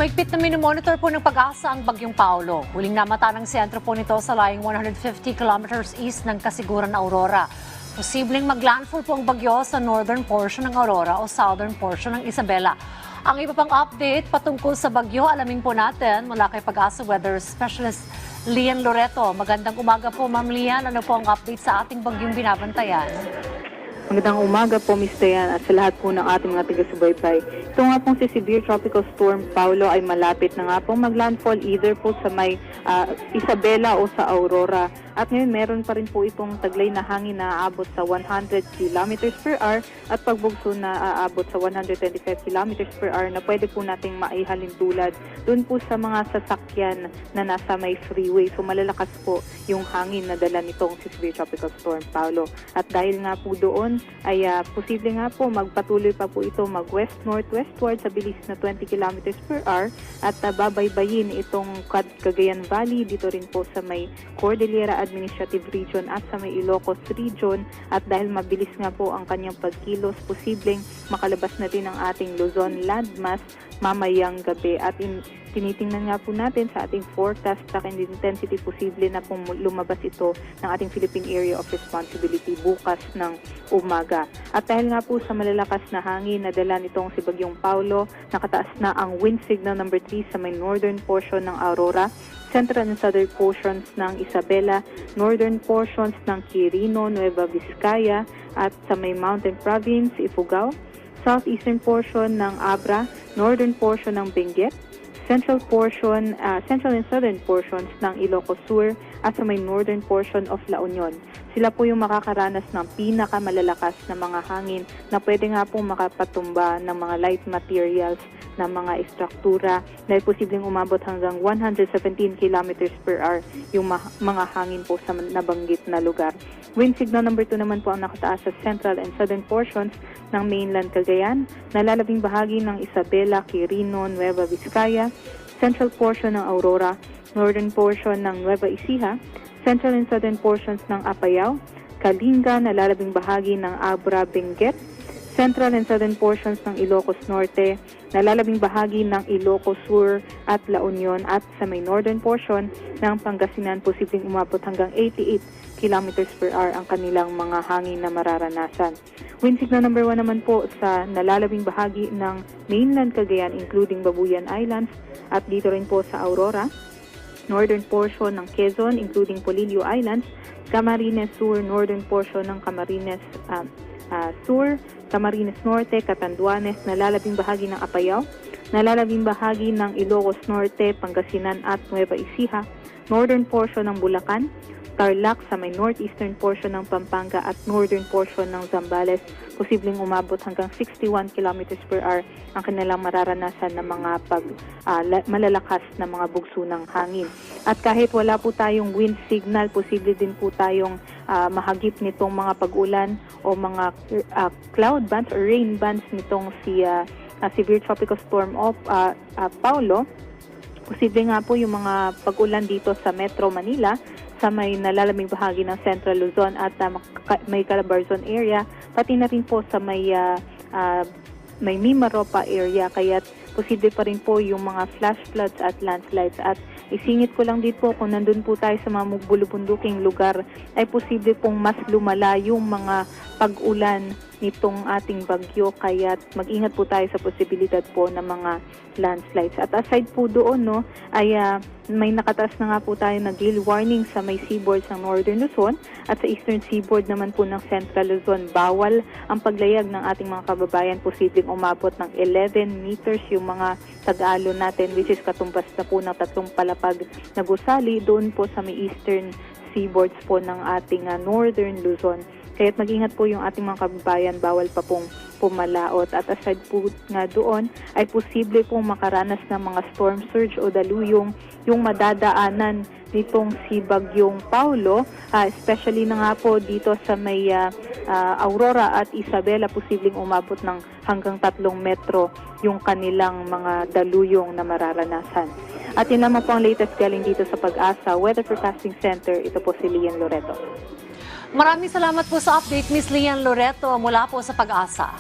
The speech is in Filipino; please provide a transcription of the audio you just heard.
Mahigpit na minomonitor po ng Pag-asa ang Bagyong Paulo. Huling namata ng sentro po nito sa layong 150 kilometers east ng Kasiguran, Aurora. Posibleng maglandfall po ang bagyo sa northern portion ng Aurora o southern portion ng Isabela. Ang iba pang update patungkol sa bagyo, alamin po natin mula kay Pag-asa Weather Specialist Lian Loreto. Magandang umaga po, Ma'am Lian. Ano po ang update sa ating bagyong binabantayan? Magandang umaga po, Ms. Dayan, at sa lahat po ng ating mga taga-subaybay. Ito nga pong si Severe Tropical Storm Paulo ay malapit na nga pong maglandfall either po sa may Isabela o sa Aurora. At ngayon meron pa rin po itong taglay na hangin na aabot sa 100 kilometers per hour at pagbugso na aabot sa 125 kilometers per hour na pwede po nating maihalin tulad doon po sa mga sasakyan na nasa may freeway. So malalakas po yung hangin na dala nitong si Severe Tropical Storm Paulo. At dahil nga po doon ay posible nga po magpatuloy pa po ito mag-west-northwestward sa bilis na 20 kilometers per hour at babaybayin itong Cagayan Valley dito rin po sa may Cordillera Administrative Region at sa may Ilocos Region. At dahil mabilis nga po ang kanyang pagkilos, posibleng makalabas na din ang ating Luzon landmass mamayang gabi. At tinitingnan nga po natin sa ating forecast track and intensity, posible na pong lumabas ito ng ating Philippine Area of Responsibility bukas ng umaga. At dahil nga po sa malalakas na hangin na dala nitong si Bagyong Paulo, nakataas na ang wind signal number 3 sa may northern portion ng Aurora, central and southern portions ng Isabela, northern portions ng Quirino, Nueva Vizcaya at sa may mountain province, Ifugao, southeastern portion ng Abra, northern portion ng Benguet, central and southern portions ng Ilocos Sur at sa may northern portion of La Union. Sila po yung makakaranas ng pinakamalalakas na mga hangin na pwede nga pong makapatumba ng mga light materials na mga estruktura dahil posibleng umabot hanggang 117 kilometers per hour yung mga hangin po sa nabanggit na lugar. Wind signal number 2 naman po ang nakataas sa central and southern portions ng mainland Cagayan, nalalabing bahagi ng Isabela, Quirino, Nueva Vizcaya, central portion ng Aurora, northern portion ng Nueva Ecija, central and southern portions ng Apayao, Kalinga, nalalabing bahagi ng Abra, Benguet, central and southern portions ng Ilocos Norte, nalalabing bahagi ng Ilocos Sur at La Union at sa may northern portion ng Pangasinan, posibleng umabot hanggang 88 kilometers per hour ang kanilang mga hangin na mararanasan. Wind signal number 1 naman po sa nalalabing bahagi ng mainland Cagayan including Babuyan Islands at dito rin po sa Aurora, northern portion ng Quezon including Polillo Islands, Camarines Sur, northern portion ng Camarines Sur, Camarines Norte, Catanduanes, nalalabing bahagi ng Apayao, nalalabing bahagi ng Ilocos Norte, Pangasinan at Nueva Ecija, northern portion ng Bulacan, Tarlac sa may northeastern portion ng Pampanga at northern portion ng Zambales, posibleng umabot hanggang 61 kilometers per hour ang kanilang mararanasan ng mga malalakas na mga bugso ng hangin. At kahit wala po tayong wind signal, posible din po tayong mahagip nitong mga pag-ulan o mga cloud bands or rain bands nitong si Severe Tropical Storm Paulo. Posible nga po yung mga pag-ulan dito sa Metro Manila, sa may nalalamig bahagi ng Central Luzon at may Calabarzon area, pati na rin po sa may Mimaropa area, kaya posible pa rin po yung mga flash floods at landslides. At isingit ko lang dito po, kung nandun po tayo sa mga bulubunduking lugar, ay posible pong mas lumala yung mga pag-ulan nitong ating bagyo, kaya mag-ingat po tayo sa posibilidad po ng mga landslides. At aside po doon, ay may nakataas na nga po tayo na gale warning sa may seaboard ng Northern Luzon at sa eastern seaboard naman po ng Central Luzon. Bawal ang paglayag ng ating mga kababayan, posibleng umabot ng 11 meters yung mga tag-alon natin, which is katumbas na po ng 3 palapag na gusali doon po sa may eastern seaboards po ng ating Northern Luzon. Kaya't mag-ingat po yung ating mga kababayan, bawal pa pong pumalaot. At aside po nga doon, ay posible pong makaranas ng mga storm surge o daluyong yung madadaanan nitong si Bagyong Paulo, especially na nga po dito sa may Aurora at Isabela, posibleng umabot ng hanggang 3 metro yung kanilang mga daluyong na mararanasan. At yun naman po ang latest galing dito sa Pag-asa Weather Forecasting Center. Ito po si Lian Loreto. Maraming salamat po sa update, Miss Lian Loreto, mula po sa Pag-asa.